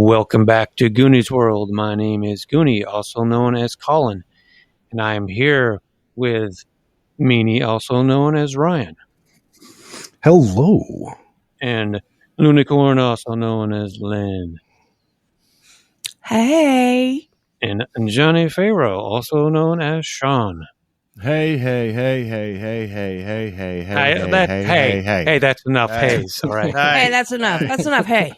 Welcome back to Goonie's World. My name is Goonie, also known as Colin, and I am here with Meanie, also known as Ryan. Hello. And Lunicorn, also known as Lynn. Hey. And Johnny Pharaoh, also known as Sean. Hey, that's enough haze, all right. Hey, that's enough. That's enough. Hey.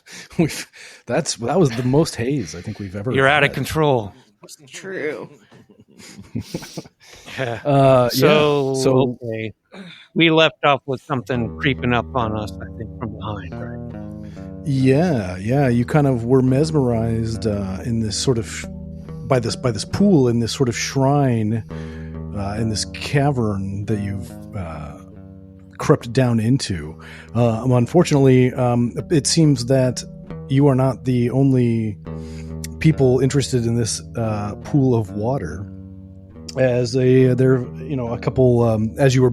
That was the most haze I think we've ever You're had. out of control. True. So okay. We left off with something creeping up on us, I think, from behind, right? Yeah. You kind of were mesmerized in this sort of by this pool in this sort of shrine in this cavern that you've crept down into. Unfortunately, it seems that you are not the only people interested in this pool of water. As a couple as you were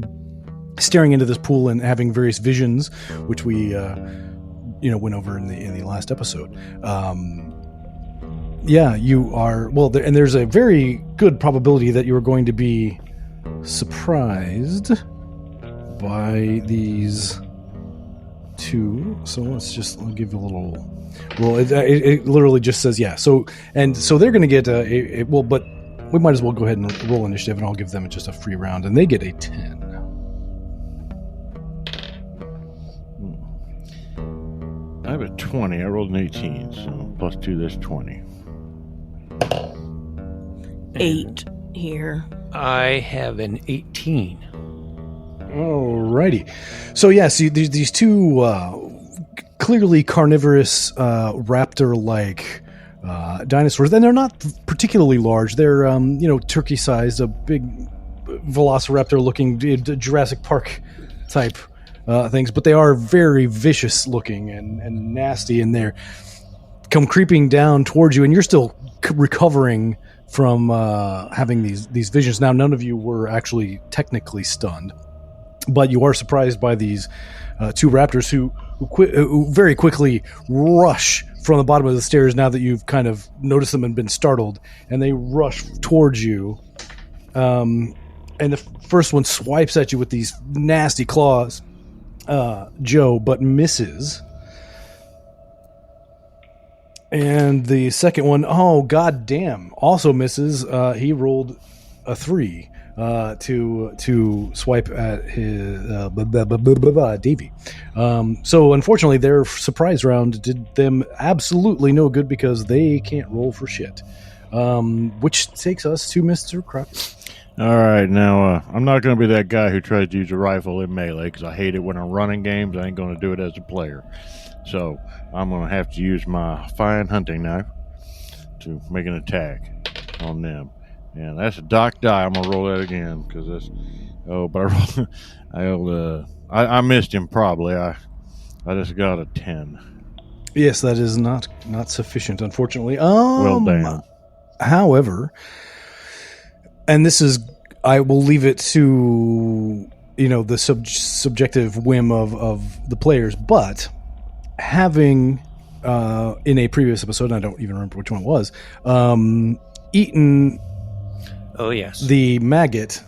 staring into this pool and having various visions, which we went over in the last episode. You are and there's a very good probability that you are going to be surprised by these two. So I'll give you a little. Well, it literally just says yeah. So they're going to get but we might as well go ahead and roll initiative, and I'll give them just a free round, and they get a 10. I have a 20. I rolled an 18, so plus 2, that's 20. 8 here. I have an 18. Alrighty. So these two clearly carnivorous raptor-like dinosaurs, and they're not particularly large. They're turkey-sized, a big velociraptor-looking Jurassic Park type things, but they are very vicious-looking and nasty, and they're come creeping down towards you, and you're still recovering from having these visions. Now, none of you were actually technically stunned, but you are surprised by these two raptors who very quickly rush from the bottom of the stairs now that you've kind of noticed them and been startled, and they rush towards you. And the first one swipes at you with these nasty claws, Joe, but misses. And the second one, oh god damn, also misses. He rolled a 3 to swipe at his Davey. So unfortunately, their surprise round did them absolutely no good because they can't roll for shit. Which takes us to Mr. Krabs. All right, now I'm not going to be that guy who tries to use a rifle in melee because I hate it when I'm running games. I ain't going to do it as a player. So I'm going to have to use my fine hunting knife to make an attack on them. And that's a dock die. I'm going to roll that again because that's... Oh, but I missed him probably. I just got a 10. Yes, that is not sufficient, unfortunately. Well, damn. However, and this is... I will leave it to, the subjective whim of the players, but... having in a previous episode, and I don't even remember which one it was, eaten the maggot,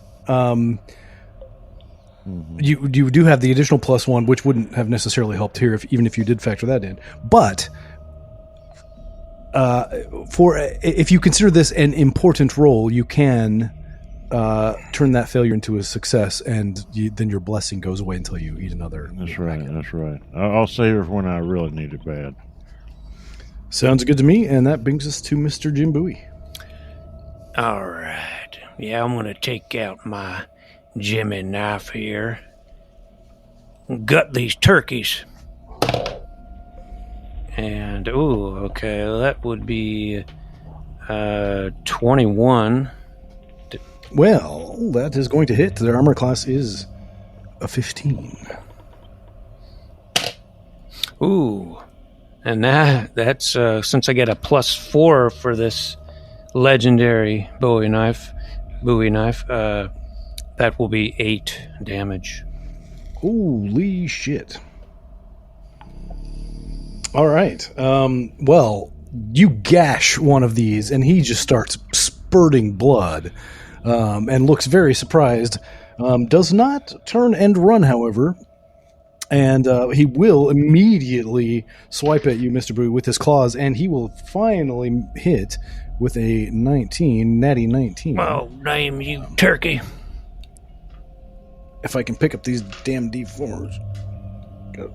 you do have the additional +1, which wouldn't have necessarily helped here even if you did factor that in. But if you consider this an important role, you can turn that failure into a success, and then your blessing goes away until you eat another. That's right. I'll save it for when I really need it bad. Sounds good to me, and that brings us to Mr. Jim Bowie. All right. Yeah, I'm going to take out my Jimmy knife here. gut these turkeys. And, okay, that would be 21. Well, that is going to hit. Their armor class is a 15. Ooh. And that's since I get a +4 for this legendary Bowie knife, that will be 8 damage. Holy shit. All right. Well, you gash one of these, and he just starts spurting blood and looks very surprised. Does not turn and run, however. And he will immediately swipe at you, Mr. Bowie, with his claws, and he will finally hit with a 19, natty 19. Oh, damn you, turkey. If I can pick up these damn D4s.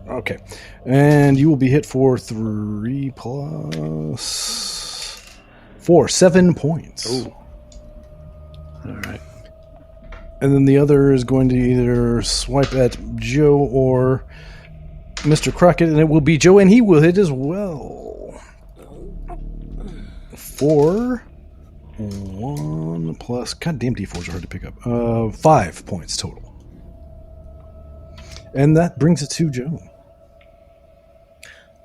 Okay. And you will be hit for 3 plus 4, 7 points. Ooh. All right. And then the other is going to either swipe at Joe or Mr. Crockett, and it will be Joe, and he will hit as well. 4, 1 plus... Goddamn, D4s are hard to pick up. 5 points total. And that brings it to Joe.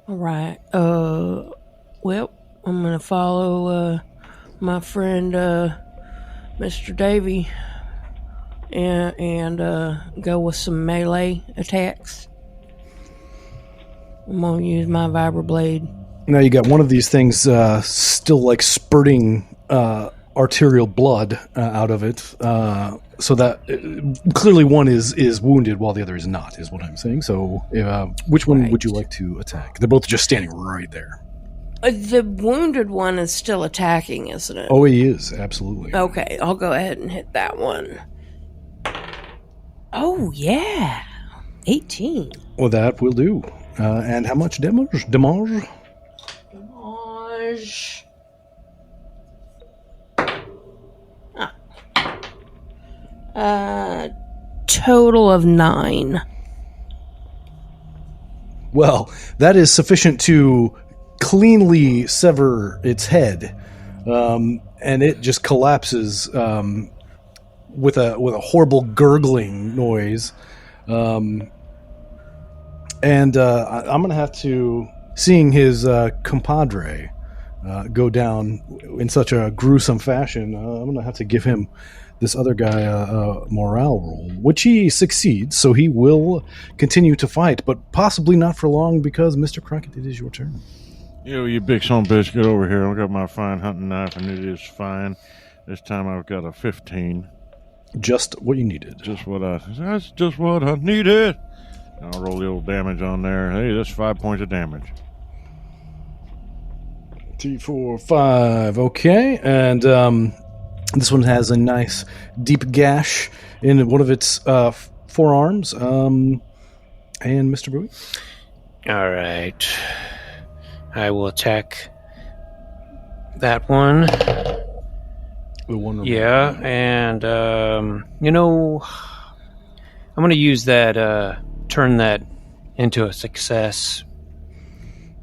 All right. Well, I'm going to follow my friend Mr. Davy and go with some melee attacks. I'm going to use my vibroblade. Now you got one of these things still like spurting arterial blood out of it, so that clearly one is wounded while the other is not, is what I'm saying. So which one would you like to attack? They're both just standing right there. The wounded one is still attacking, isn't it? Oh, he is, absolutely. Okay, I'll go ahead and hit that one. Oh, yeah. 18. Well, that will do. And how much damage? Damage. Total of 9. Well, that is sufficient to cleanly sever its head, and it just collapses with a horrible gurgling noise. And I'm going to have to, seeing his compadre go down in such a gruesome fashion, I'm going to have to give him this other guy a morale roll, which he succeeds, so he will continue to fight, but possibly not for long, because Mr. Crockett, it is your turn. You big son of a bitch, get over here. I've got my fine hunting knife, and it is fine. This time I've got a 15. Just what you needed. That's just what I needed. I'll roll the old damage on there. Hey, that's 5 points of damage. 3, 4, 5. Okay, and this one has a nice deep gash in one of its forearms. And Mr. Bowie? All right. I will attack that one. The one. Yeah, and, I'm going to use that, turn that into a success.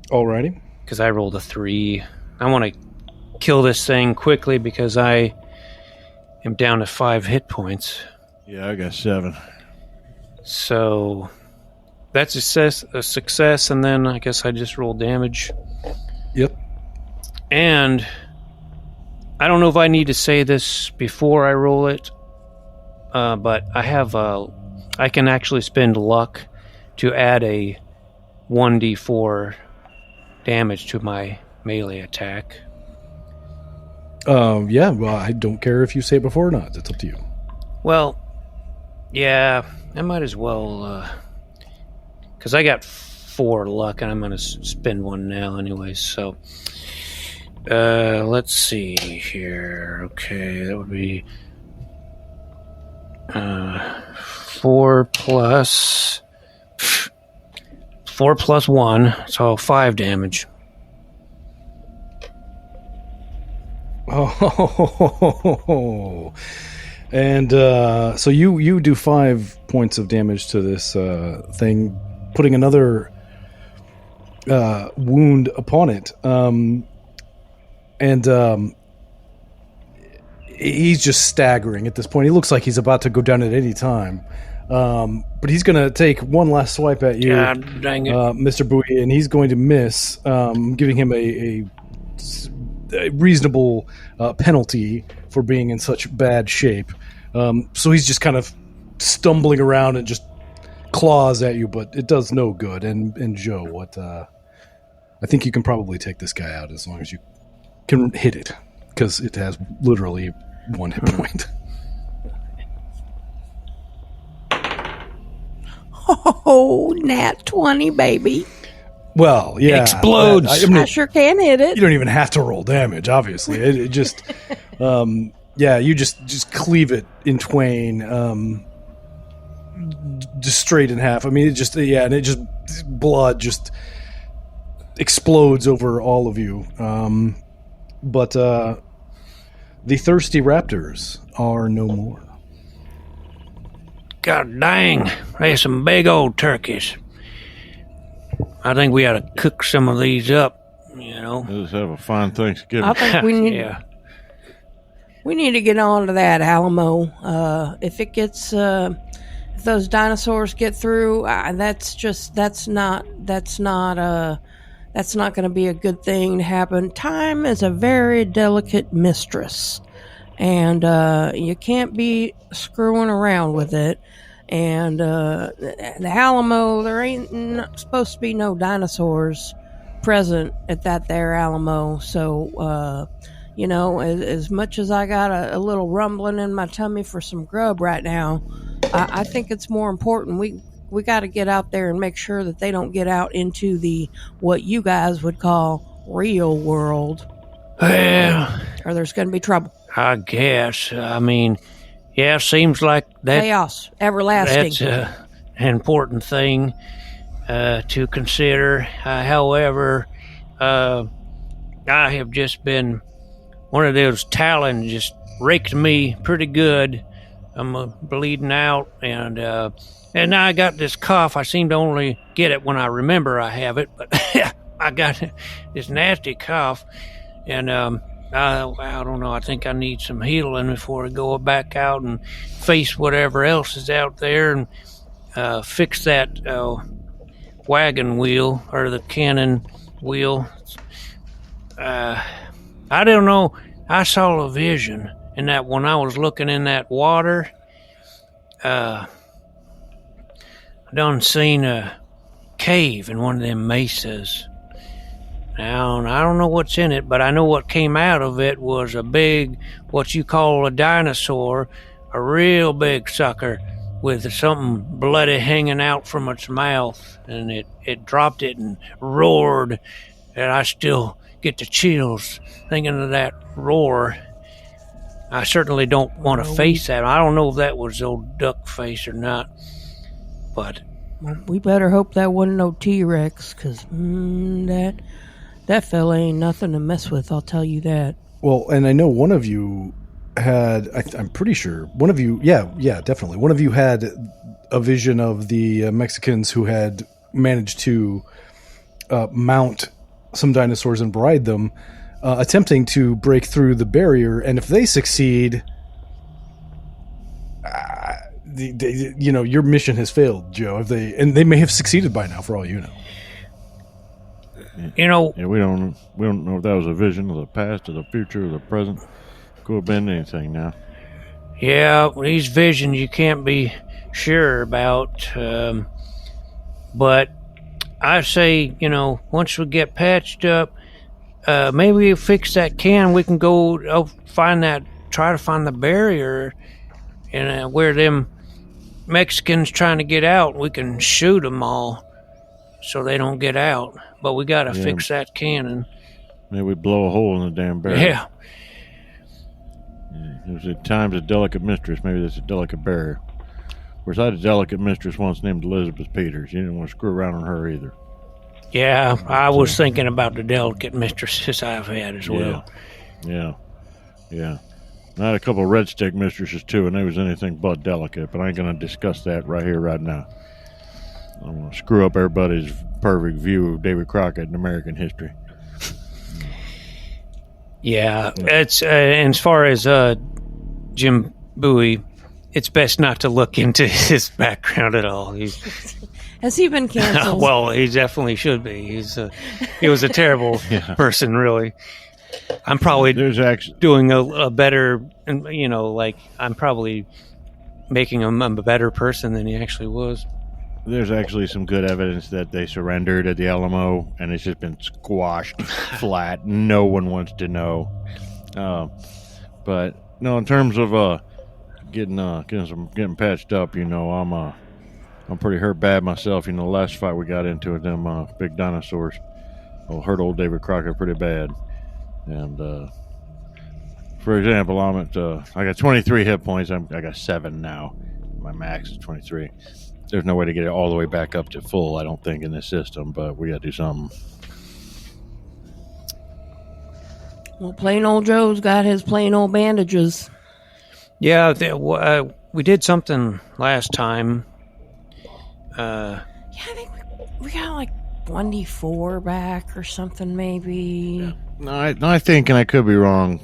Alrighty. Because I rolled a 3. I want to kill this thing quickly because I am down to 5 hit points. Yeah, I got 7. So that's a success, and then I guess I just roll damage. Yep. And I don't know if I need to say this before I roll it, but I can actually spend luck to add a 1d4 damage to my melee attack. Yeah, well, I don't care if you say it before or not. It's up to you. Well, yeah, I might as well, because I got 4 luck, and I'm going to spend 1 now anyway, so let's see here. Okay, that would be 4 plus 1, so 5 damage. Oh, And so you do 5 points of damage to this thing, putting another wound upon it. And he's just staggering at this point. He looks like he's about to go down at any time. But he's going to take one last swipe at you, God dang it. Mr. Bowie, and he's going to miss, giving him a reasonable penalty for being in such bad shape. So he's just kind of stumbling around and just claws at you, but it does no good. And Joe, what? I think you can probably take this guy out as long as you can hit it, because it has literally 1 hit point. Oh, nat 20, baby. Well, yeah. Explodes. I sure can hit it. You don't even have to roll damage, obviously. It just, you just cleave it in twain, just straight in half. I mean, blood just explodes over all of you. But the thirsty raptors are no more. God dang, there's some big old turkeys. I think we ought to cook some of these up, you know. Let's have a fine Thanksgiving. I think we need we need to get on to that, Alamo. If it gets if those dinosaurs get through, that's not going to be a good thing to happen. Time is a very delicate mistress, and you can't be screwing around with it. And the Alamo, there ain't supposed to be no dinosaurs present at that there Alamo. So, as much as I got a little rumbling in my tummy for some grub right now, I think it's more important. We got to get out there and make sure that they don't get out into the what you guys would call real world. Well, or there's going to be trouble. I guess. I mean, yeah, seems like that. Chaos, everlasting. That's an important thing to consider. However, I have just been one of those talons just raked me pretty good. I'm bleeding out, and now I got this cough. I seem to only get it when I remember I have it, but I got this nasty cough, and I don't know. I think I need some healing before I go back out and face whatever else is out there and fix that wagon wheel or the cannon wheel. I don't know. I saw a vision in that when I was looking in that water. I done seen a cave in one of them mesas. Now, I don't know what's in it, but I know what came out of it was a big, what you call a dinosaur, a real big sucker with something bloody hanging out from its mouth, and it dropped it and roared, and I still get the chills thinking of that roar. I certainly don't want to face that. I don't know if that was old duck face or not, but we better hope that wasn't no T-Rex, because that fella ain't nothing to mess with, I'll tell you that. Well, and I know one of you had, I'm pretty sure, one of you, yeah, definitely. One of you had a vision of the Mexicans who had managed to mount some dinosaurs and bride them, attempting to break through the barrier, and if they succeed, your mission has failed, Joe. They may have succeeded by now, for all you know. You know, yeah, we don't know if that was a vision of the past or the future or the present. Could have been anything now. Yeah, these visions you can't be sure about. But I say, once we get patched up, maybe we fix that can. We can go try to find the barrier, and where them Mexicans trying to get out, we can shoot them all so they don't get out. But we got to fix that cannon. Maybe we blow a hole in the damn barrier. Yeah. It was at times a delicate mistress. Maybe that's a delicate barrier. Of course, I had a delicate mistress once named Elizabeth Peters. You didn't want to screw around on her either. Yeah, I was thinking about the delicate mistresses I've had as well. Yeah. I had a couple of red stick mistresses too, and they was anything but delicate. But I ain't gonna discuss that right here, right now. I'm gonna screw up everybody's perfect view of David Crockett in American history. Yeah, it's and as far as Jim Bowie, it's best not to look into his background at all. Has he been canceled? Well, he definitely should be. He was a terrible person, really. I'm probably doing a better, like I'm probably making him a better person than he actually was. There's actually some good evidence that they surrendered at the Alamo, and it's just been squashed flat. No one wants to know. But no, in terms of getting patched up, I'm pretty hurt bad myself. The last fight we got into with them big dinosaurs, hurt old David Crockett pretty bad. And for example, I got 23 hit points. I got 7 now. My max is 23. There's no way to get it all the way back up to full, I don't think, in this system, but we got to do something. Well, plain old Joe's got his plain old bandages. Yeah, we did something last time. I think we got like 1d4 back or something, maybe. Yeah. No, I think, and I could be wrong,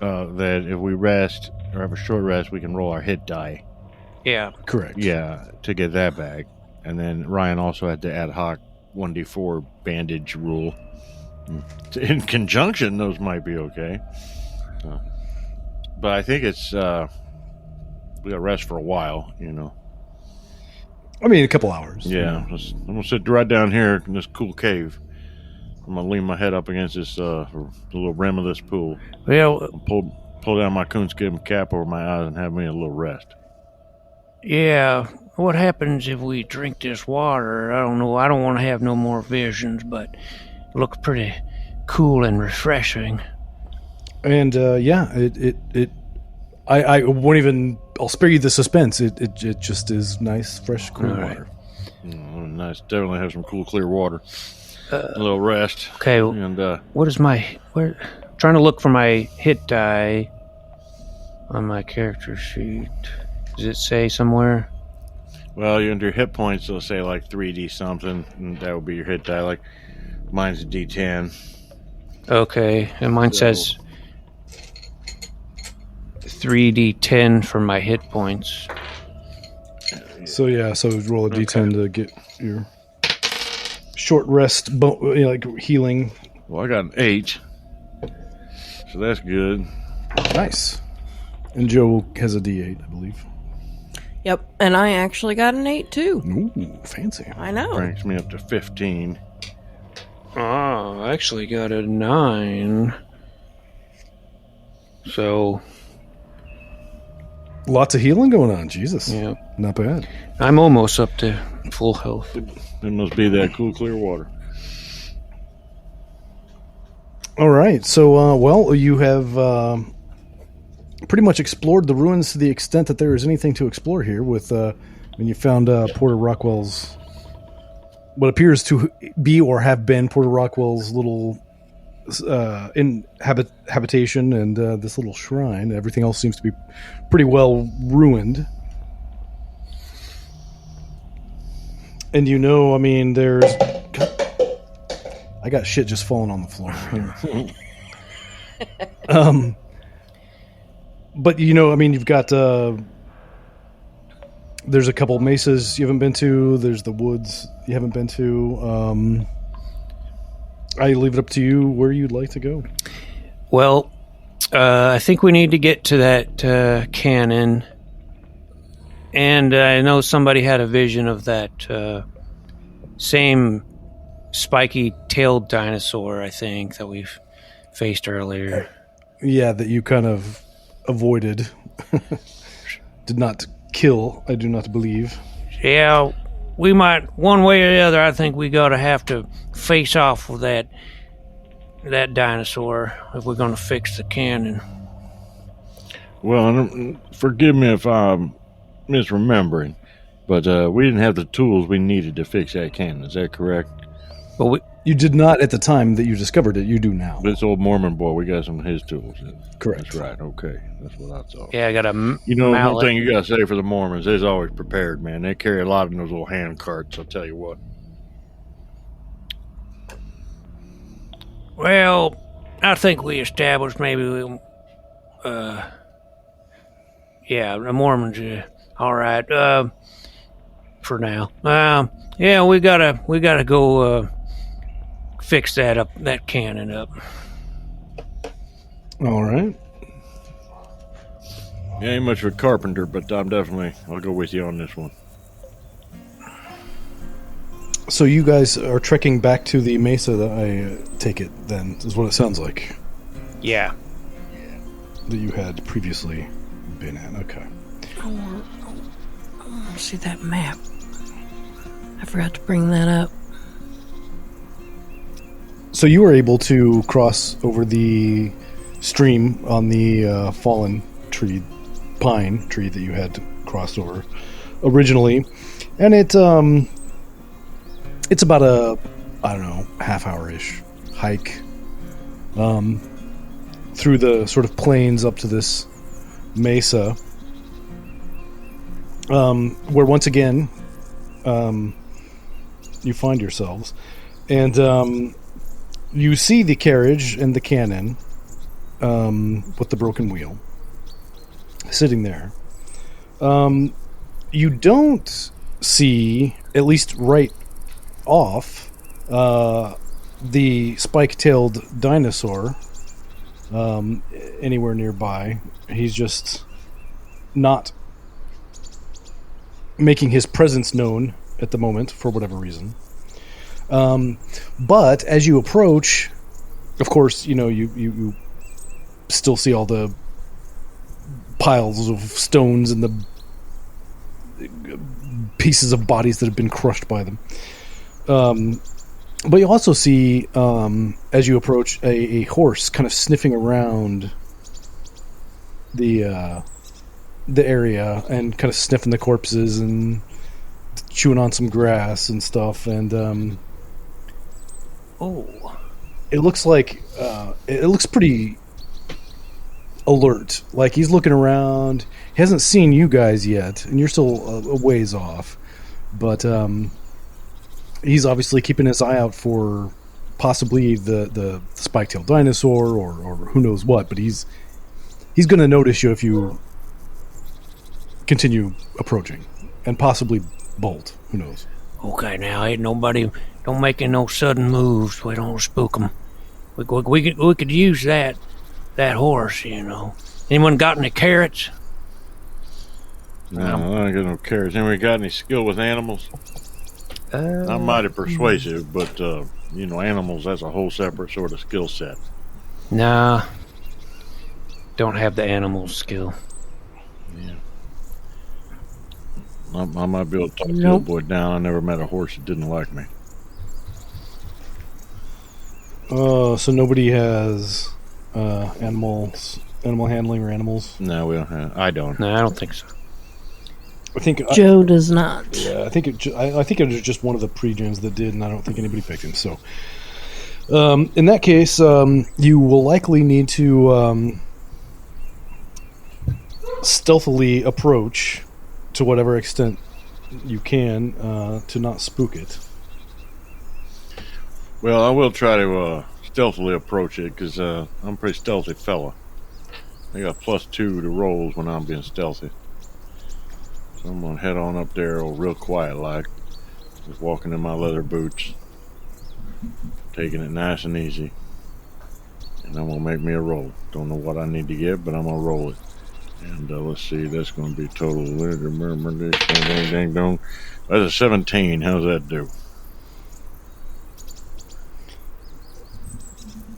that if we rest or have a short rest, we can roll our hit die. Yeah. Correct. Yeah, to get that back. And then Ryan also had the ad hoc 1d4 bandage rule. In conjunction, those might be okay. But I think it's we got rest for a while, I mean, a couple hours. Yeah, I'm gonna sit right down here in this cool cave. I'm gonna lean my head up against this the little rim of this pool. Well, pull down my coonskin cap over my eyes and have me a little rest. Yeah. What happens if we drink this water? I don't know. I don't want to have no more visions, but it looks pretty cool and refreshing. And I won't even. I'll spare you the suspense. It just is nice, fresh, cool water. Nice. Definitely have some cool, clear water. A little rest. Okay. And what is trying to look for my hit die on my character sheet. Does it say somewhere? Well, under your hit points, it'll say like 3D something, and that would be your hit die. Like mine's a D10. Okay, and mine says 3d10 for my hit points. So roll a D10 to get your short rest, like healing. Well, I got an 8, so that's good. Nice. And Joe has a D8, I believe. Yep, and I actually got an 8 too. Ooh, fancy. I know. Brings me up to 15. Oh, I actually got a 9. So lots of healing going on. Jesus. Yeah. Not bad. I'm almost up to full health. It must be that cool, clear water. All right. So, you have pretty much explored the ruins to the extent that there is anything to explore here. With when you found Porter Rockwell's, what appears to be or have been Porter Rockwell's little habitation and this little shrine. Everything else seems to be pretty well ruined. And I mean, there's... I got shit just falling on the floor. But, I mean, you've got... there's a couple mesas you haven't been to. There's the woods you haven't been to. I leave it up to you where you'd like to go. Well, I think we need to get to that canon. And I know somebody had a vision of that same spiky-tailed dinosaur, I think, that we've faced earlier. Yeah, that you kind of avoided. Did not kill, I do not believe. Yeah, we might, one way or the other, I think we gotta have to face off with that dinosaur if we're gonna fix the cannon. Well, forgive me if I'm misremembering, but we didn't have the tools we needed to fix that cannon. Is that correct? But You did not at the time that you discovered it. You do now. This old Mormon boy, we got some of his tools. Correct. That's right. Okay, that's what I thought. yeah, I got a One mallet. thing you got to say for the Mormons, they're always prepared, man. They carry a lot in those little hand carts, I'll tell you what. Well, I think we established maybe yeah, the Mormons, all right, for now. Yeah, we gotta go fix that cannon up. All right. Yeah, ain't much of a carpenter, but I'll go with you on this one. So you guys are trekking back to the mesa that I take it, then, is what it sounds like, Yeah. that you had previously been at. Okay. I want to see that map. I forgot to bring that up. So you were able to cross over the stream on the fallen pine tree that you had crossed over originally, and it's about a, I don't know, half-hour-ish hike through the sort of plains up to this mesa, where once again you find yourselves, and you see the carriage and the cannon with the broken wheel sitting there. You don't see, at least right off, the spike-tailed dinosaur anywhere nearby. He's just not making his presence known at the moment for whatever reason. But as you approach, of course, you still see all the piles of stones and the pieces of bodies that have been crushed by them. But you also see, as you approach, a horse kind of sniffing around the area and kind of sniffing the corpses and chewing on some grass and stuff. And it looks like it looks pretty alert. Like he's looking around. He hasn't seen you guys yet, and you're still a ways off. But he's obviously keeping his eye out for possibly the spike-tailed dinosaur or who knows what. But he's going to notice you if you continue approaching, and possibly bolt. Who knows? Okay, now ain't nobody don't making no sudden moves. We don't spook them. We could use that horse, Anyone got any carrots? No, I ain't got no carrots. Anyone got any skill with animals? I'm mighty persuasive, but animals, that's a whole separate sort of skill set. Nah, don't have the animal skill. Yeah. I might be able to talk the old boy down. I never met a horse that didn't like me. So nobody has animal handling or animals? No, we don't have. I don't. No, I don't think so. I think Joe does not. Yeah, I think it was just one of the pre-gens that did, and I don't think anybody picked him. So, in that case, you will likely need to stealthily approach to whatever extent you can to not spook it. Well, I will try to stealthily approach it because I'm a pretty stealthy fella. I got +2 to rolls when I'm being stealthy. So I'm going to head on up there real quiet like, just walking in my leather boots, taking it nice and easy. And I'm going to make me a roll. Don't know what I need to get, but I'm going to roll it. And let's see, that's going to be total. That's a 17. How's that do?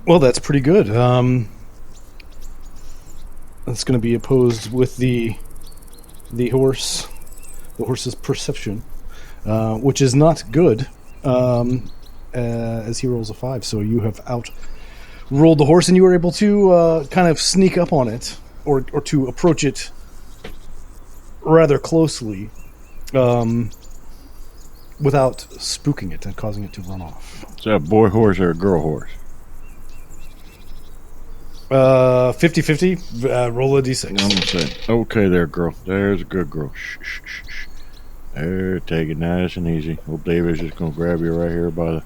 Well, that's pretty good. That's going to be opposed with the horse's perception, which is not good, as he rolls a 5. So you have out-rolled the horse, and you were able to kind of sneak up on it, or to approach it rather closely, without spooking it and causing it to run off. Is that a boy horse or a girl horse? 50-50. Roll a d6. I'm gonna say, okay, there, girl. There's a good girl. Shh, shh, shh, shh. There, take it nice and easy. Old David's just gonna grab you right here by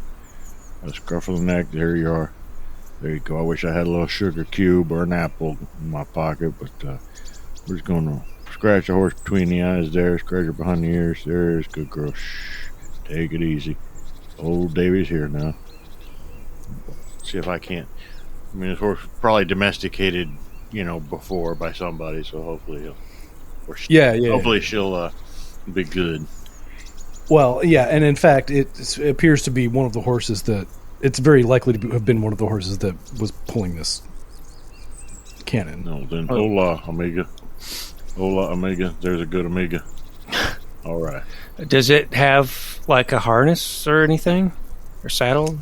the scruff of the neck. There you are. There you go. I wish I had a little sugar cube or an apple in my pocket, but we're just gonna scratch the horse between the eyes there, scratch her behind the ears. There's good girl. Shh. Take it easy. Old Davy's here now. See if I can't. I mean, this horse was probably domesticated, before by somebody, so hopefully hopefully she'll be good. Well, yeah, and in fact, it appears to be one of the horses that it's very likely to have been one of the horses that was pulling this cannon. No, then hola, amiga. Hola, amiga. There's a good amiga. All right. Does it have like a harness or anything, or saddle?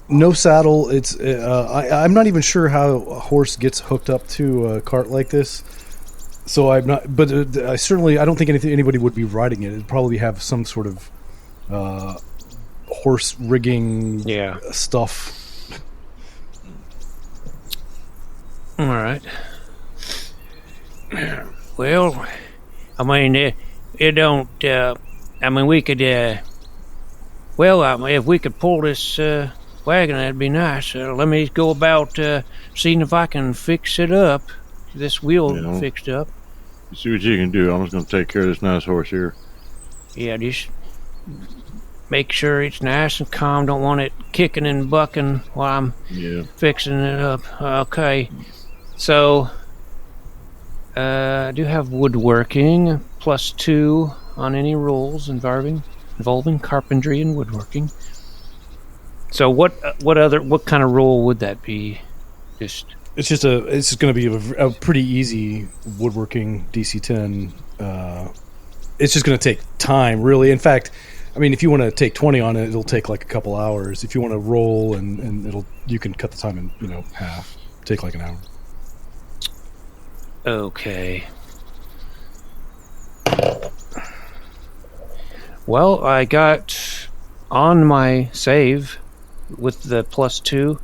No saddle. It's I'm not even sure how a horse gets hooked up to a cart like this. So I'm not, but I don't think anybody would be riding it. It'd probably have some sort of horse rigging stuff. All right. Well, I mean, it don't. I mean, we could. If we could pull this wagon, that'd be nice. Let me go about seeing if I can fix it up. This wheel fixed up. See what you can do. I'm just going to take care of this nice horse here. Yeah, just make sure it's nice and calm. Don't want it kicking and bucking while I'm fixing it up. Okay. So, I do have woodworking, +2 on any rolls involving carpentry and woodworking. So what kind of roll would that be? It's just going to be a pretty easy woodworking DC-10. It's just going to take time, really. In fact, I mean, if you want to take 20 on it, it'll take like a couple hours. If you want to roll and you can cut the time in half. Take like an hour. Okay. Well, I got on my save with the +2.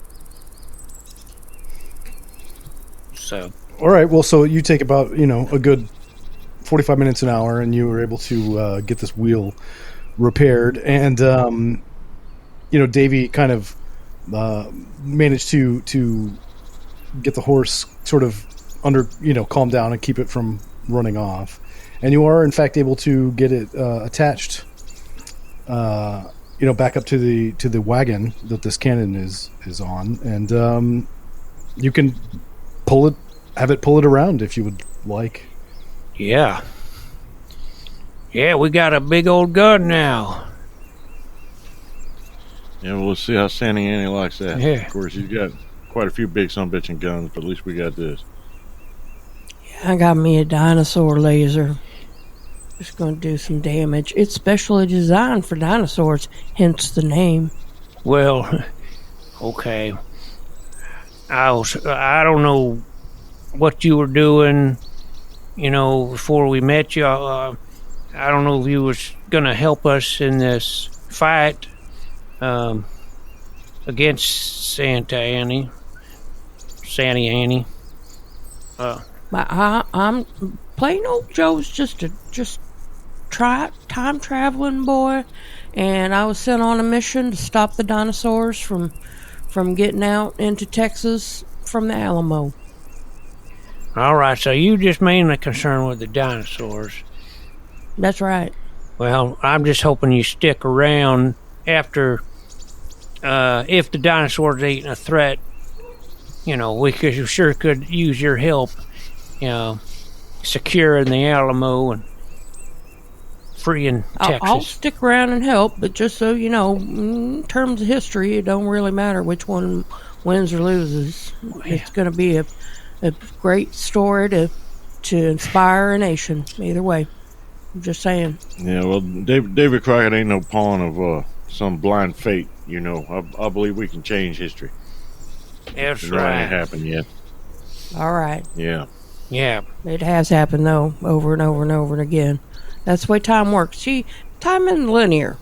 So. All right. Well, so you take about a good 45 minutes an hour, and you were able to get this wheel repaired, and Davey kind of managed to get the horse sort of under calm down and keep it from running off, and you are in fact able to get it attached back up to the wagon that this cannon is on, and you can have it pull it around if you would like. Yeah, we got a big old gun now. Yeah, well, let's see how Sandy Annie likes that. Yeah. Of course, he's got quite a few big bitchin' guns, but at least we got this. Yeah, I got me a dinosaur laser. It's going to do some damage. It's specially designed for dinosaurs, hence the name. Well, okay. I don't know what you were doing, before we met you. I don't know if you was going to help us in this fight against Santa Annie. I'm plain old Joe's just time traveling boy, and I was sent on a mission to stop the dinosaurs from getting out into Texas from the Alamo. All right, so you just mainly concerned with the dinosaurs. That's right. Well, I'm just hoping you stick around after, if the dinosaurs ain't a threat, we sure could use your help, securing the Alamo and freeing Texas. I'll stick around and help, but just so you know, in terms of history, it don't really matter which one wins or loses. It's going to be a great story to inspire a nation. Either way, I'm just saying. Yeah, well, David Crockett ain't no pawn of some blind fate. I believe we can change history. That's It right. ain't happened yet. All right. Yeah. Yeah. It has happened, though, over and over and over and again. That's the way time works. See, time isn't linear.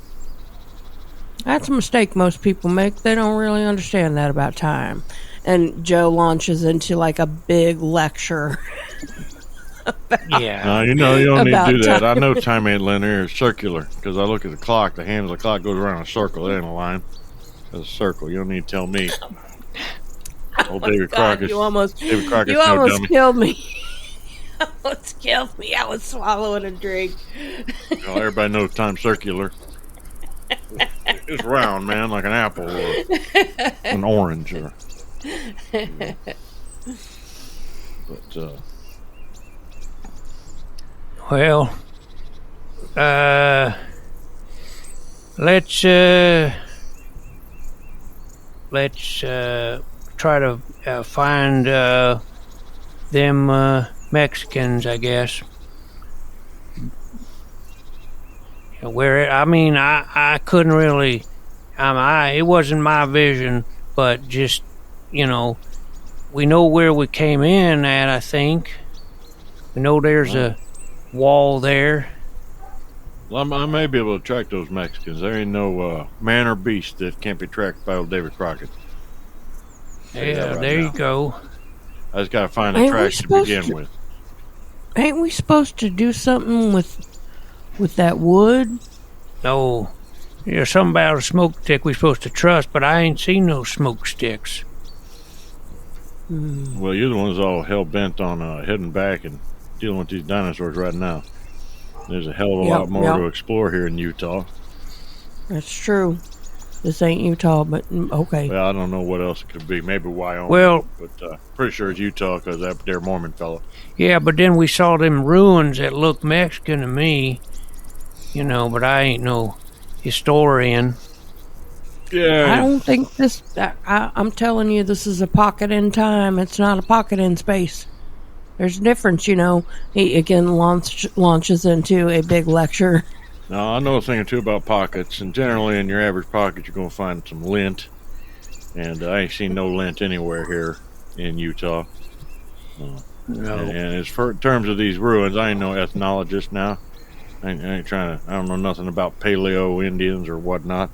That's a mistake most people make. They don't really understand that about time. And Joe launches into like a big lecture. Yeah. No, you don't need to About do that. I time. know time ain't linear; it's circular. Because I look at the clock, the hand of the clock goes around a circle. It ain't a line; it's a circle. You don't need to tell me. Old David God, Crockett's you almost no dummy. killed me. You almost killed me. I was swallowing a drink. Everybody knows time's circular. It's round, man, like an apple or an orange. But Well, let's try to find them Mexicans, I guess. Where I couldn't really. It wasn't my vision, but just we know where we came in at. I think we know there's a wall there. well, I may be able to track those Mexicans. There ain't no man or beast that can't be tracked by old David Crockett. Say that Yeah, right there now. you go. I just got to find the Ain't we tracks to supposed begin to- with. Ain't we supposed to do something with that wood? No, there's something about a smoke stick we're supposed to trust, but I ain't seen no smoke sticks. Well, you're the ones all hell bent on heading back and dealing with these dinosaurs right now. There's a hell of a Yep, lot more yep. to explore here in Utah. That's true. This ain't Utah, but okay. Well, I don't know what else it could be. Maybe Wyoming. Well- but pretty sure it's Utah because that there Mormon fella. Yeah, but then we saw them ruins that look Mexican to me, but I ain't no historian. I Yeah. don't think this. I'm telling you, this is a pocket in time. It's not a pocket in space. There's a difference, He again launches into a big lecture. Now, I know a thing or two about pockets, and generally in your average pocket, you're going to find some lint. And I ain't seen no lint anywhere here in Utah. No. And as for in terms of these ruins, I ain't no ethnologist now. I ain't trying to. I don't know nothing about Paleo Indians or whatnot.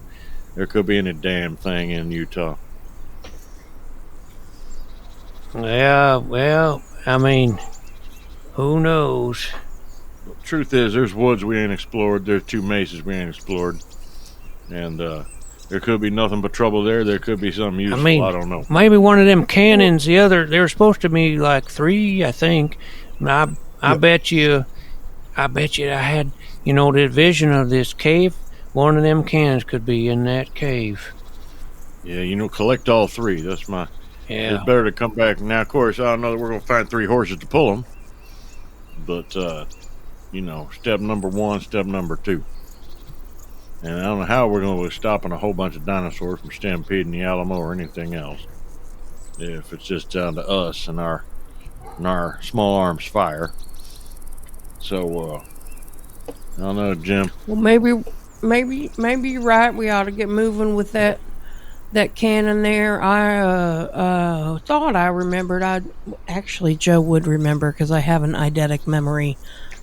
There could be any damn thing in Utah. Yeah, well, who knows? Truth is, there's woods we ain't explored. There's 2 mesas we ain't explored, and there could be nothing but trouble there. There could be something useful. I don't know. Maybe one of them cannons. The other, there were supposed to be like 3, I think. I bet you. I had, the vision of this cave. One of them cannons could be in that cave. Yeah, collect all 3. That's my. Yeah. It's better to come back now. Of course, I don't know that we're gonna find 3 horses to pull them, but step number 1, step number 2. And I don't know how we're going to be stopping a whole bunch of dinosaurs from stampeding the Alamo or anything else. If it's just down to us and our small arms fire. So, I don't know, Jim. Well, maybe you're right. We ought to get moving with that cannon there. I thought I remembered. Actually, Joe would remember because I have an eidetic memory.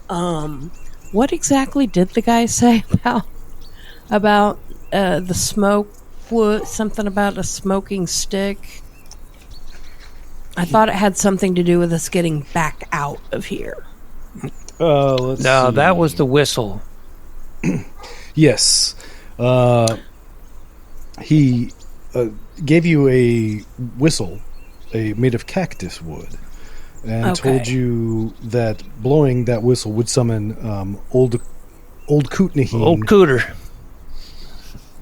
What exactly did the guy say about the smoke wood? Something about a smoking stick. I thought it had something to do with us getting back out of here. Let's No, see. that was the whistle. Yes. He gave you a whistle, made of cactus wood, and Okay. told you that blowing that whistle would summon old Kootenaheen. Old Cooter.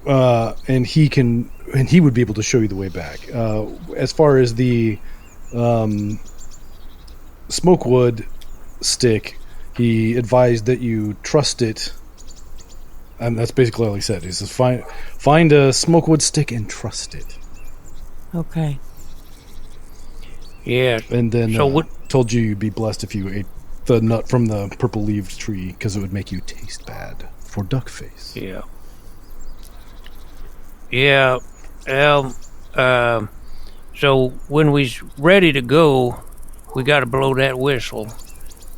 And he would be able to show you the way back. As far as the smokewood stick, he advised that you trust it, and that's basically all he said. He says, find a smokewood stick and trust it. Okay. Yeah. And then So told you you'd be blessed if you ate the nut from the purple-leaved tree because it would make you taste bad for duck face. Yeah. Yeah. So when we's ready to go, we got to blow that whistle.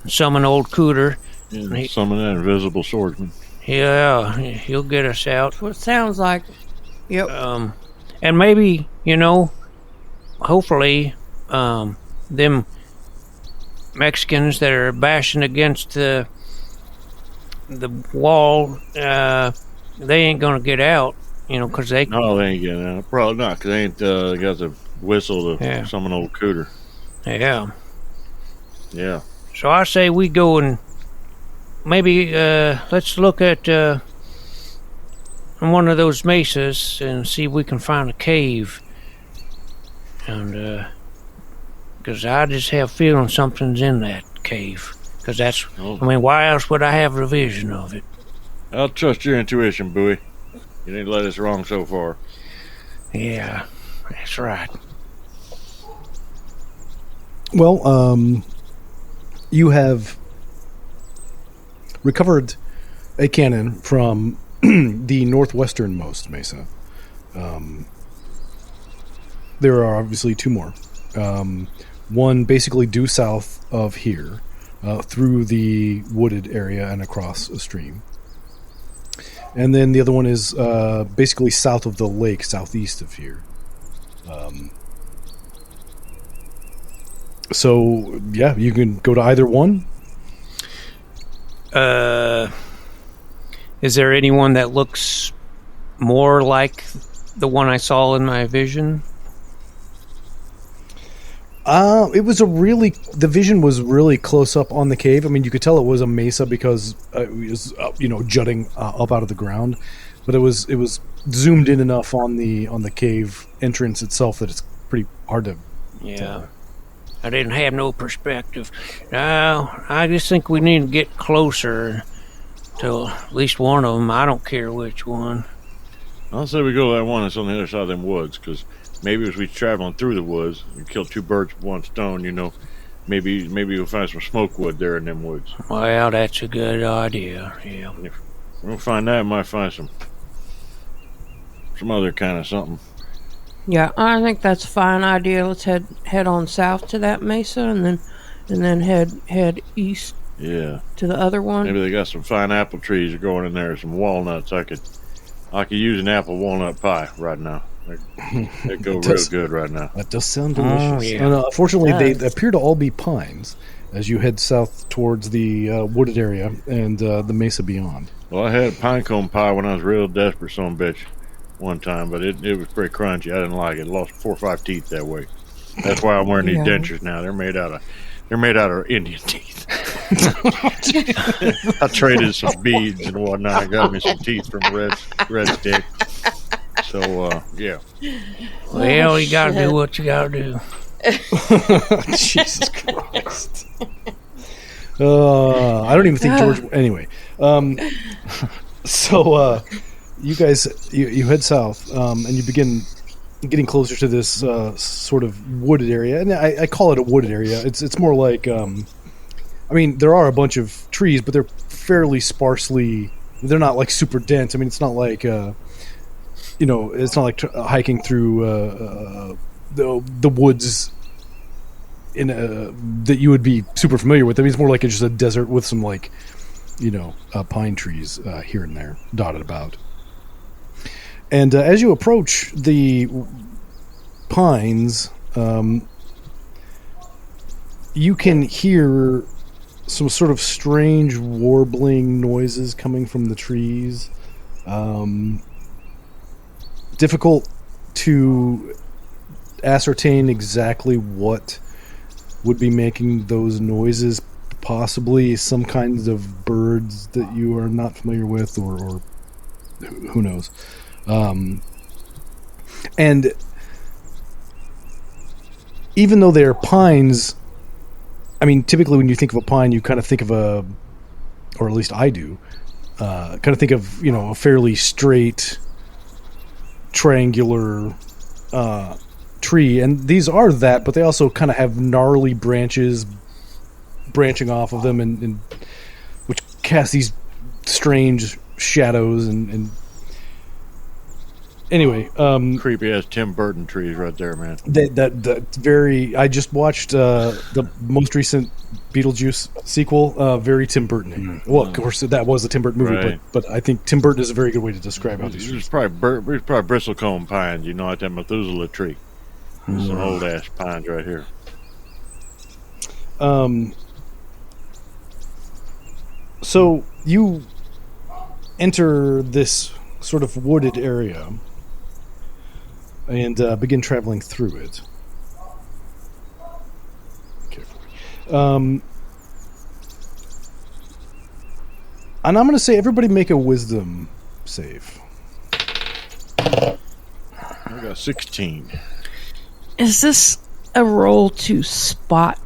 Summon old Cooter. Yeah, summon that invisible swordsman. Yeah, he'll get us out. What it sounds like. Yep. And maybe, hopefully, them Mexicans that are bashing against the wall, they ain't gonna get out, because they. No, they ain't getting out. Probably not, because they ain't got the whistle to summon old Cooter. Yeah. Yeah. So I say we go and maybe let's look at one of those mesas and see if we can find a cave. And because I just have a feeling something's in that cave. Because that's, why else would I have a vision of it? I'll trust your intuition, Bowie. You didn't let us wrong so far. Yeah, that's right. Well, you have recovered a cannon from the northwesternmost mesa. There are obviously two more. One basically due south of here, through the wooded area and across a stream. And then the other one is basically south of the lake, southeast of here. So, yeah, you can go to either one. Is there anyone that looks more like the one I saw in my vision? The vision was really close up on the cave. I mean, you could tell it was a mesa because it was, jutting up out of the ground, but it was zoomed in enough on the cave entrance itself that it's pretty hard to tell. I didn't have no perspective. I just think we need to get closer to at least one of them. I don't care which one. I'll say we go to that one that's on the other side of them woods, because maybe as we traveling through the woods, we kill two birds with one stone, maybe we'll find some smoke wood there in them woods. Well, that's a good idea, yeah. If we don't find that, we might find some other kind of something. Yeah, I think that's a fine idea. Let's head on south to that mesa, and then head east. Yeah. To the other one. Maybe they got some fine apple trees growing in there, some walnuts. I could use an apple walnut pie right now. That'd go real good right now. That does sound delicious. Oh, yeah. And, unfortunately, they appear to all be pines as you head south towards the wooded area and the mesa beyond. Well, I had pine cone pie when I was real desperate, son of a bitch, one time, but it was pretty crunchy. I didn't like it. Lost 4 or 5 teeth that way. That's why I'm wearing these dentures now. They're made out of Indian teeth. I traded some beads and whatnot. I got me some teeth from Red Stick. So, yeah. Well, you gotta do what you gotta do. Jesus Christ. I don't even think George... Anyway. So, you guys, you head south, and you begin getting closer to this sort of wooded area. And I call it a wooded area. It's more like... there are a bunch of trees, but they're fairly sparsely... They're not, like, super dense. I mean, it's not like... it's not like hiking through the woods that you would be super familiar with. I mean, it's more like just a desert with some pine trees here and there dotted about. And as you approach the pines, you can hear some sort of strange warbling noises coming from the trees. Difficult to ascertain exactly what would be making those noises. Possibly some kinds of birds that you are not familiar with, or who knows. And even though they're pines, I mean, typically when you think of a pine, you kind of think of or at least I do, kind of think of, a fairly straight, triangular tree. And these are that, but they also kind of have gnarly branches branching off of them, and which cast these strange shadows, and Anyway, Creepy ass Tim Burton trees right there, man. that very. I just watched the most recent Beetlejuice sequel. Very Tim Burton. Well, of course, that was a Tim Burton movie, Right. but I think Tim Burton is a very good way to describe how these It's trees. probably bristlecone pines, like that Methuselah tree. Some old ass pines right here. So you enter this sort of wooded area and begin traveling through it. Carefully. And I'm going to say everybody make a wisdom save. I got 16. Is this a roll to spot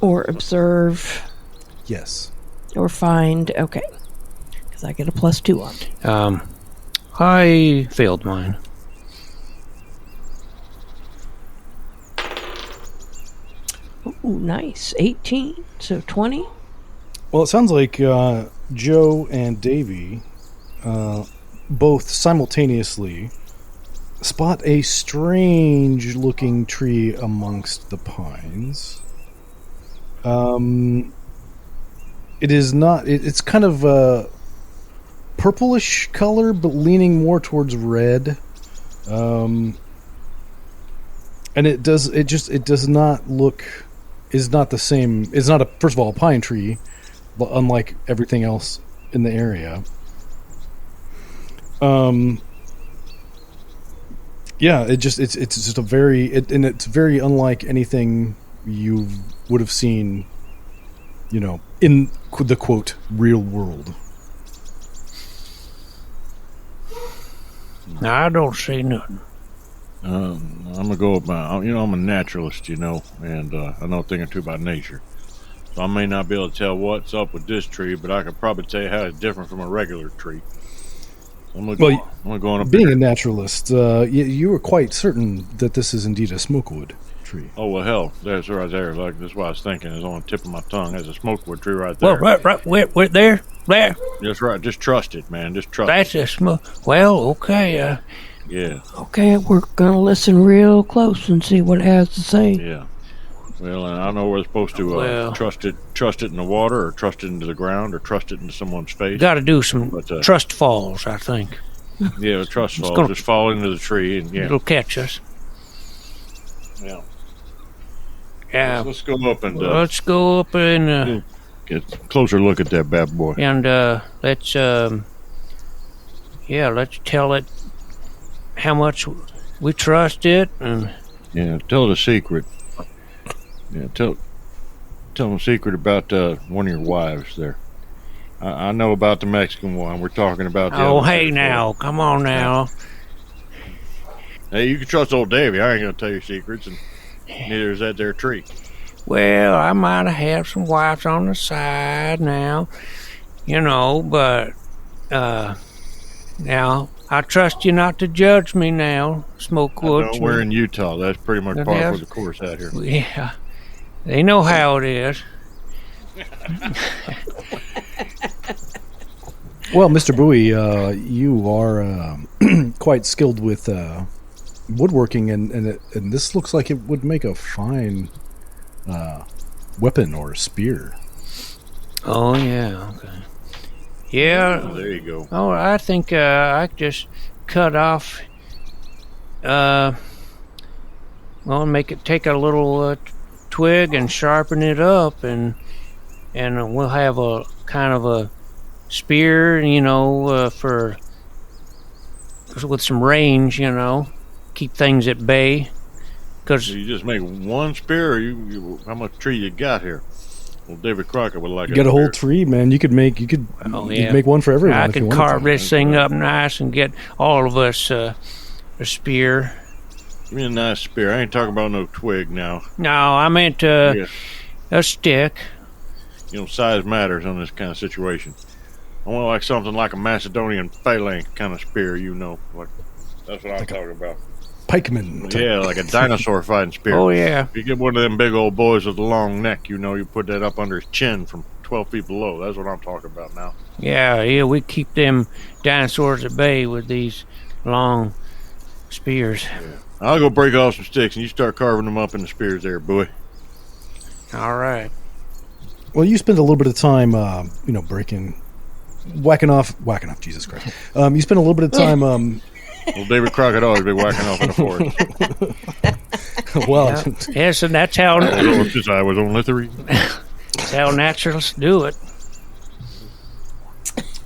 or observe Yes. or find? Okay. Because I get a +2 on it. I failed mine. Ooh, nice. 18. So 20. Well, it sounds like Joe and Davey both simultaneously spot a strange-looking tree amongst the pines. It is not. It's kind of a purplish color, but leaning more towards red. And it does. It does not look. Is not the same. It's not a. First of all, a pine tree, but unlike everything else in the area. Yeah, it's just a very and it's very unlike anything you would have seen, in the quote real world. Now, I don't see nothing. I'm gonna go with I'm a naturalist, and I know a thing or two about nature. So I may not be able to tell what's up with this tree, but I could probably tell you how it's different from a regular tree. So I'm gonna go on up Being here. a naturalist, you were quite certain that this is indeed a smokewood tree. Oh well, hell, there's right there. Like that's what I was thinking. Is on the tip of my tongue. There's a smokewood tree right there. Well, right there. That's right. Just trust it, man. Just trust That's a smoke. Well, okay. it. Yeah, Okay, we're going to listen real close and see what it has to say. yeah. Well, and I know we're supposed to Well- trust it in the water, or trust it into the ground, or trust it into someone's face. Got to do some But, trust falls, I think. Yeah, a trust fall. gonna- Just fall into the tree, and yeah. It'll catch us. Yeah. Yeah. Let's go up and Let's go up and get a closer look at that bad boy. let's tell it how much we trust it, and Yeah, tell the secret. Yeah, tell them a secret about one of your wives there. I know about the Mexican one. We're talking about the oh, other hey two. now, come on now. Hey, you can trust old Davy. I ain't gonna tell you secrets, and neither is that their tree. Well, I might have had some wives on the side now, but now I trust you not to judge me now, Smokewood. No, we're in Utah. That's pretty much That par is- for the course out here. Yeah, they know how it is. Well, Mr. Bowie, you are quite skilled with woodworking, and this looks like it would make a fine weapon or spear. Oh yeah, okay. Yeah. Oh, there you go. Oh, I think I could just cut off. Take a little twig and sharpen it up, and we'll have a kind of a spear, for with some range, keep things at bay. Because So you just make one spear, or you how much tree you got here? Well, David Crockett would like You got a whole spear. tree, man. You could make you'd make one for everyone. I if you could wanted carve to. this thing up nice and get all of us a spear. Give me a nice spear. I ain't talking about no twig now. No, I meant Yeah. a stick. Size matters on this kind of situation. I want like something like a Macedonian phalanx kind of spear, like that's what I'm talking about. Pikeman. type. Yeah, like a dinosaur fighting spear. Oh yeah. If you get one of them big old boys with a long neck, you put that up under his chin from 12 feet below. That's what I'm talking about now. Yeah, we keep them dinosaurs at bay with these long spears. I'll go break off some sticks, and you start carving them up in the spears there, boy. All right. Well, you spend a little bit of time, whacking off, Jesus Christ. You spend a little bit of time, Well, David Crockett always be whacking off in the forest. well, Yes, and that's how Since I was only 3. that's how naturalists do it.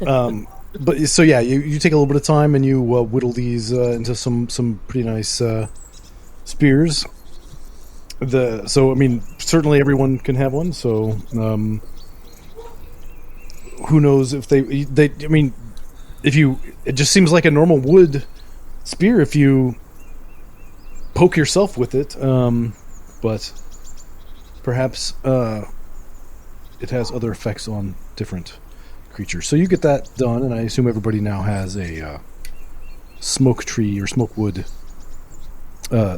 but so yeah, you take a little bit of time and you whittle these into some pretty nice spears. So I mean, certainly everyone can have one. So who knows if they I mean, it just seems like a normal wood spear if you poke yourself with it, but perhaps it has other effects on different creatures. So you get that done, and I assume everybody now has a smoke tree or smoke wood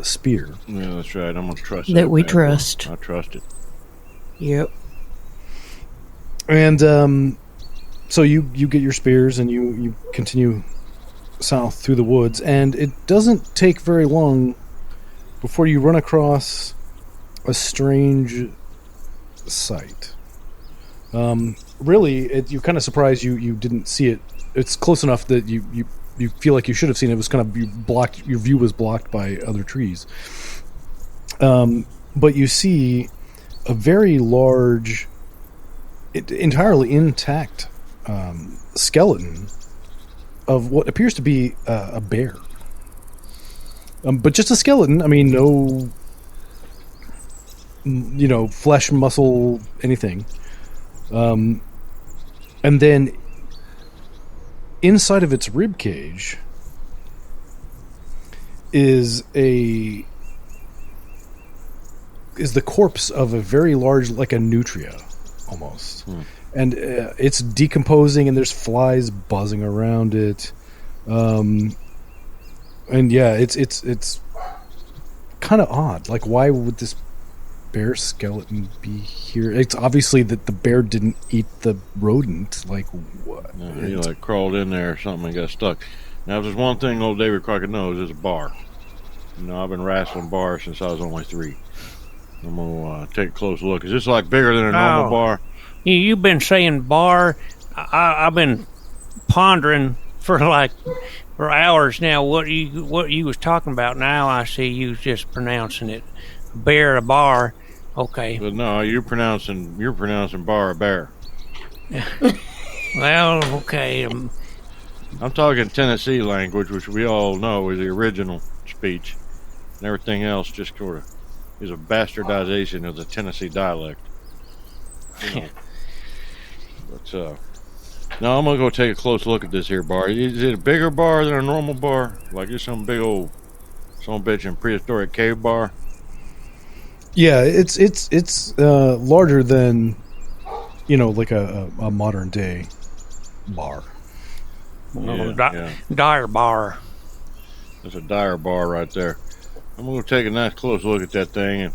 spear. Yeah, that's right. I'm gonna trust That we bad boy. trust. I trust it. Yep. And so you get your spears and you continue south through the woods, and it doesn't take very long before you run across a strange sight. Really, you're kind of surprised you didn't see it. It's close enough that you feel like you should have seen it. It was kind of blocked. Your view was blocked by other trees. But you see a very large, entirely intact skeleton of what appears to be a bear. But just a skeleton. I mean, no, flesh, muscle, anything. And then inside of its rib cage is the corpse of a very large, like a nutria, almost. And it's decomposing, and there's flies buzzing around it. And yeah, it's kind of odd. Like, why would this bear skeleton be here? It's obviously that the bear didn't eat the rodent. Like, what? No, he crawled in there or something and got stuck. Now, if there's one thing old David Crockett knows, is a bar. I've been wrestling bars since I was only 3. I'm gonna take a close look. Is this bigger than a normal bar? You've been saying bar. I've been pondering for hours now what you was talking about. Now I see you just pronouncing it bear a bar. Okay. But no, you're pronouncing bar a bear. Well, okay. I'm talking Tennessee language, which we all know is the original speech, and everything else just sort of is a bastardization of the Tennessee dialect. But now I'm gonna go take a close look at this here bar. Is it a bigger bar than a normal bar? Like just some big old, some bitch in prehistoric cave bar? Yeah, it's larger than, like a modern day bar. Dire bar. That's a dire bar right there. I'm gonna take a nice close look at that thing and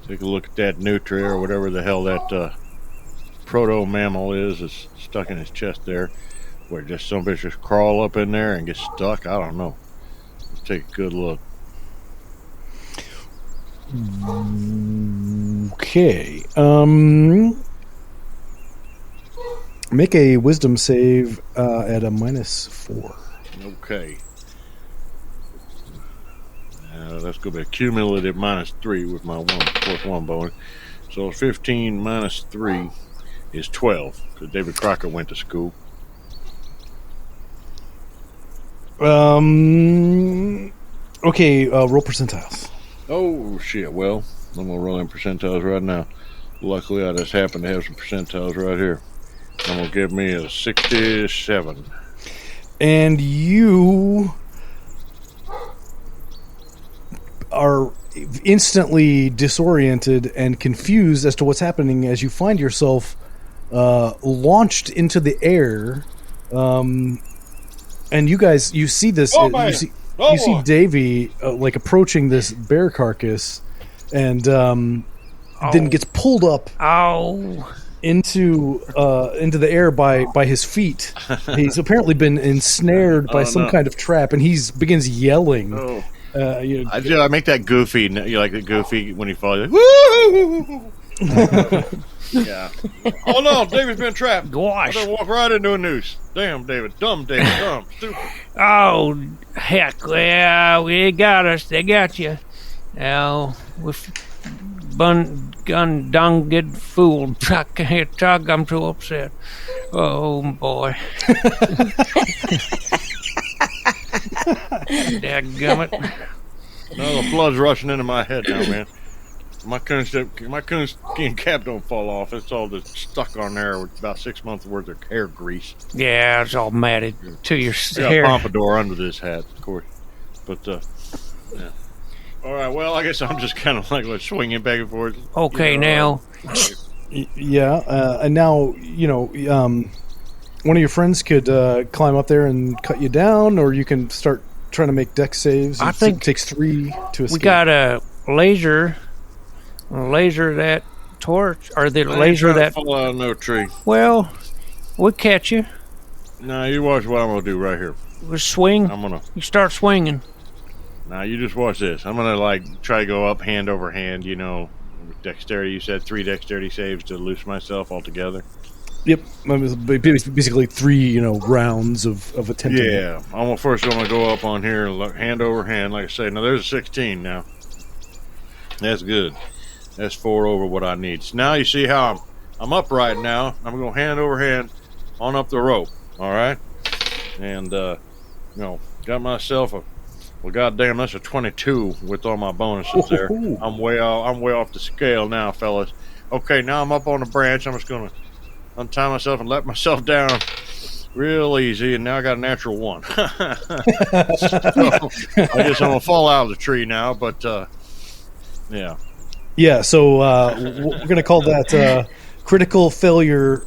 take a look at that nutria or whatever the hell that proto mammal is that's stuck in his chest there. Where just some bitch just crawl up in there and get stuck. I don't know. Let's take a good look. Okay. Make a wisdom save at a -4. Okay. That's going to be a cumulative -3 with my fourth one bonus. So 15 -3 is 12. Because David Crockett went to school. Okay, roll percentiles. Oh, shit. Well, I'm going to roll in percentiles right now. Luckily, I just happen to have some percentiles right here. I'm going to give me a 67. And you are instantly disoriented and confused as to what's happening as you find yourself launched into the air. And you see this. You see Davy approaching this bear carcass, and then gets pulled up into the air by his feet. He's apparently been ensnared by some kind of trap, and he begins yelling. Oh. I make that goofy. You like the goofy when he falls. Like, woo! Yeah. Oh no, David's been trapped. Gosh. I walk right into a noose. Damn, David. Dumb, stupid. Oh, heck. Well, they got us. They got you. Now, with gun dung get fooled. I'm too upset. Oh, boy. Dadgummit. No, the blood's rushing into my head now, man. My coonskin cap don't fall off. It's all just stuck on there with about 6 months worth of hair grease. Yeah, it's all matted to your I got hair. a pompadour under this hat, of course. But, yeah. All right, well, I guess I'm just kind of like swinging back and forth. Okay, now. Yeah, and now, one of your friends could climb up there and cut you down, or you can start trying to make deck saves. I think it takes 3 to escape. We got a laser that torch, or the laser that fall out of no tree. Well, we'll catch you. No, you watch what I'm gonna do right here. We'll swing. You start swinging. Now you just watch this. I'm gonna try to go up hand over hand. With dexterity. You said 3 dexterity saves to loose myself altogether. Yep, basically 3 rounds of attempting. Yeah, I'm gonna go up on here, hand over hand, like I say. Now there's a 16 now. That's good. That's 4 over what I need. So now you see how I'm upright now. I'm going hand over hand on up the rope. All right, and got myself well, goddamn, that's a 22 with all my bonuses there. I'm way off the scale now, fellas. Okay, now I'm up on the branch. I'm just gonna untie myself and let myself down real easy, and now I got a natural 1. So, I guess I'm gonna fall out of the tree now, but yeah. Yeah, so we're going to call that critical failure,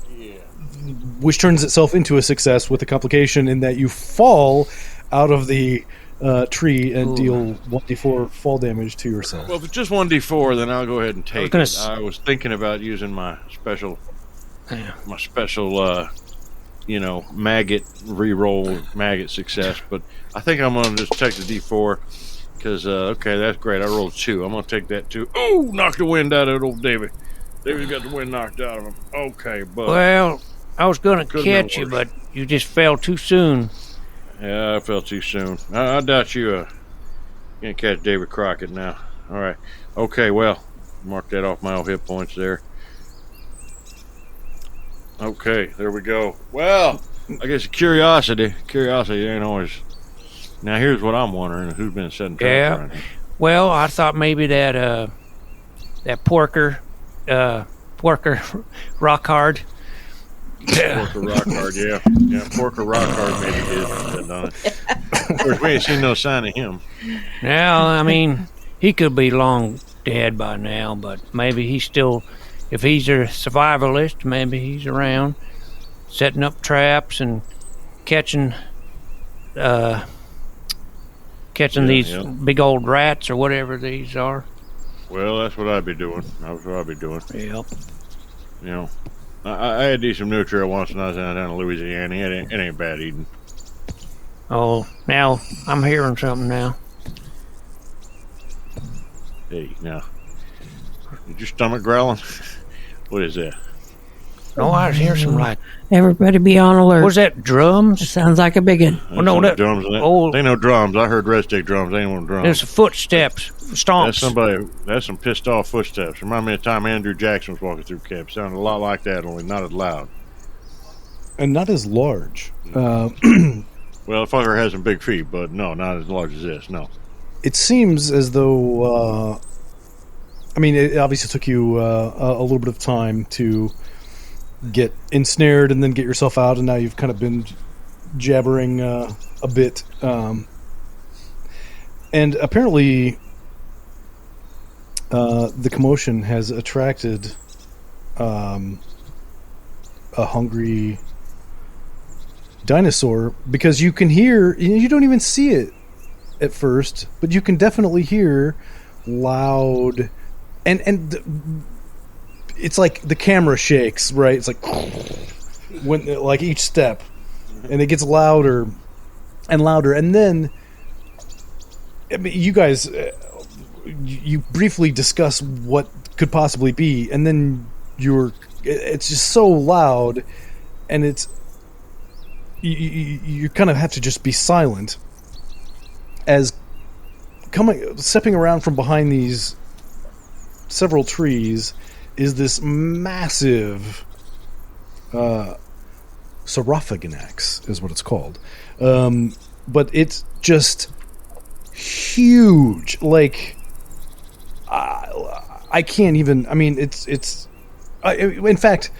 which turns itself into a success with a complication in that you fall out of the tree and deal 1d4 fall damage to yourself. Well, if it's just 1d4, then I'll go ahead and take it. I was thinking about using my special, maggot reroll maggot success, but I think I'm going to just take the d4. Because, okay, that's great. I rolled 2. I'm going to take that 2. Oh, knock the wind out of old David. David's got the wind knocked out of him. Okay, but... Well, I was going to catch you, but you just fell too soon. Yeah, I fell too soon. I doubt you can't catch David Crockett now. All right. Okay, well, mark that off my old hit points there. Okay, there we go. Well, I guess curiosity ain't always... Now here's what I'm wondering: who's been setting traps around here? Well, I thought maybe that Porker rock hard. Porker rock hard, yeah. Porker rock hard maybe did done it. Of course, we ain't seen no sign of him. Now, I mean, he could be long dead by now, but maybe he's still. If he's a survivalist, maybe he's around, setting up traps and catching these big old rats or whatever these are. Well, that's what I'd be doing. Yep. I had decent nutria once when I was down in Louisiana. It ain't bad eating. Oh, now I'm hearing something now. Hey, now. Is your stomach growling? What is that? No, I was hearing some Everybody be on alert. Was that drums? It sounds like a big one. Well, no, drums. They know drums. I heard red stick drums. They ain't no drums. There's footsteps, stomps. That's some pissed off footsteps. Remind me of the time Andrew Jackson was walking through camp. Sounded a lot like that, only not as loud. And not as large. Well, the fucker has some big feet, but no, not as large as this, no. It seems as though, it obviously took you a little bit of time to get ensnared and then get yourself out, and now you've kind of been jabbering a bit. And apparently the commotion has attracted a hungry dinosaur, because you can hear, you don't even see it at first, but you can definitely hear loud and it's like the camera shakes, right? It's like when like each step, and it gets louder and louder, and then I mean, you guys, you briefly discuss what could possibly be, and then it's just so loud, and it's you kind of have to just be silent as stepping around from behind these several trees is this massive Sarcophagus is what it's called, but it's just huge. Like I can't even. I mean, it's. In fact,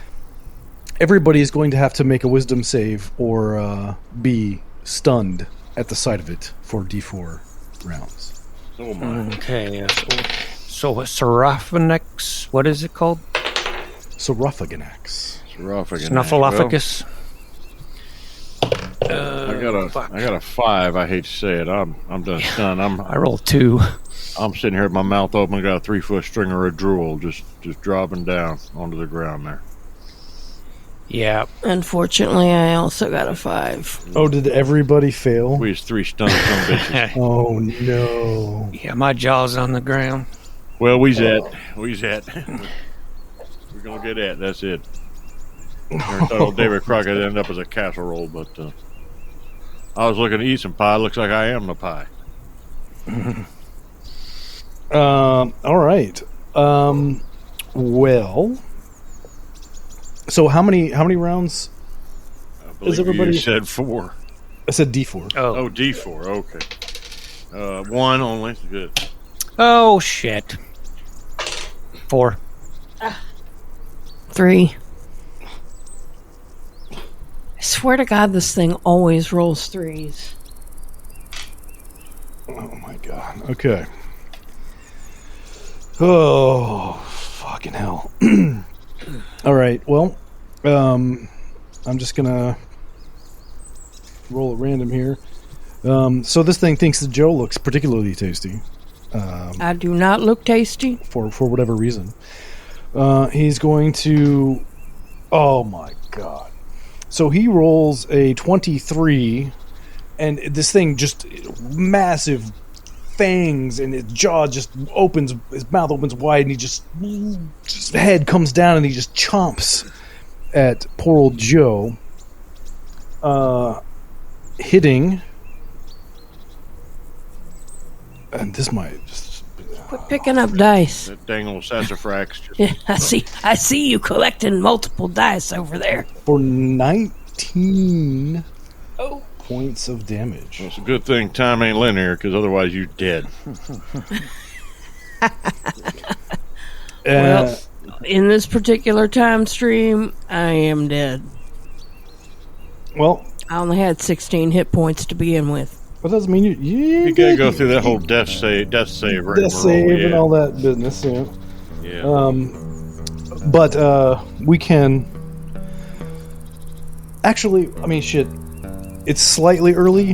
everybody is going to have to make a wisdom save or be stunned at the sight of it for D4 rounds. Oh my. Okay. So Sarcophagus, what is it called? Sarcophagus. Snuffleupagus. I got a 5. I hate to say it. I'm done stunned. I rolled 2. I'm sitting here with my mouth open. Got a 3-foot stringer of drool just dropping down onto the ground there. Yeah. Unfortunately, I also got a 5. Oh, did everybody fail? We was 3 stunned some bitches. Oh no! Yeah, my jaw's on the ground. Well, we's at. We're gonna get at. That's it. I thought old David Crockett ended up as a casserole, but I was looking to eat some pie. Looks like I am the pie. All right. Well, so how many rounds? I believe everybody- you said 4. I said D4. Oh, D4. Okay. 1 only. Good. Oh, shit. 4. 3. I swear to God, this thing always rolls 3s. Oh my god. Okay. Oh, fucking hell. All right. Well, I'm just gonna roll at random here. So this thing thinks that Joe looks particularly tasty. I do not look tasty. For whatever reason. He's going to... Oh my god. So he rolls a 23, and this thing just... Massive fangs, and his jaw just opens... His mouth opens wide, and he just... His head comes down, and he just chomps at poor old Joe. Hitting... And this might just... Quit picking up dice. That dang old sassafras. Just, Yeah, I see you collecting multiple dice over there. For 19 points of damage. well, it's a good thing time ain't linear, because otherwise you're dead. Well, in this particular time stream, I am dead. Well, I only had 16 hit points to begin with. that doesn't mean You gotta go through that whole death save rigmarole, death save and yeah. all that business. Yeah. Yeah. But we can actually. I mean, shit. It's slightly early,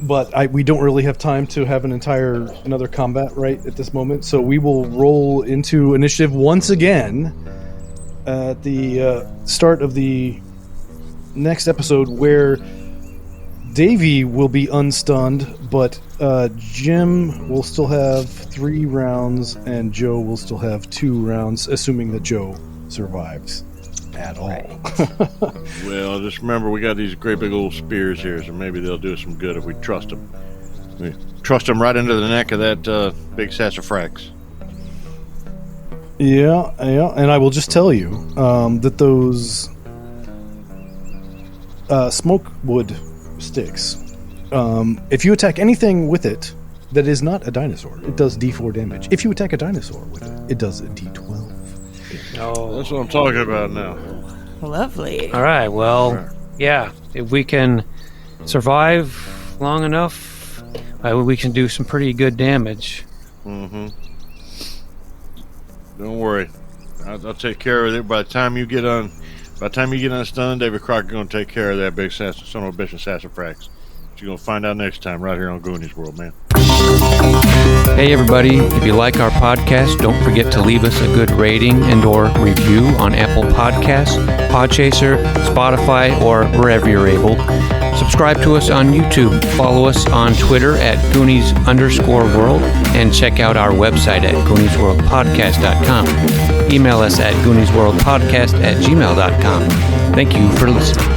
but we don't really have time to have another combat right at this moment. So we will roll into initiative once again at the start of the next episode, where Davey will be unstunned, but Jim will still have 3 rounds, and Joe will still have 2 rounds, assuming that Joe survives at all. Well, just remember, we got these great big old spears here, so maybe they'll do us some good if we trust them. We trust them right into the neck of that big sassafras. Yeah, and I will just tell you that those smoke wood sticks, if you attack anything with it that is not a dinosaur, it does D4 damage. If you attack a dinosaur with it, it does a D12 damage. Oh. That's what I'm talking about now. Lovely. All right. Well, yeah. If we can survive long enough, we can do some pretty good damage. Mm-hmm. Don't worry. I'll take care of it. By the time you get unstunned, David Crockett's going to take care of that big son of a bitch and sassafras. You're going to find out next time right here on Goonies World, man. Hey everybody, if you like our podcast, don't forget to leave us a good rating and or review on Apple Podcasts, Podchaser, Spotify, or wherever you're able. Subscribe to us on YouTube, follow us on Twitter at Goonies_world, and check out our website at GooniesWorldPodcast.com. Email us at GooniesWorldPodcast@gmail.com. Thank you for listening.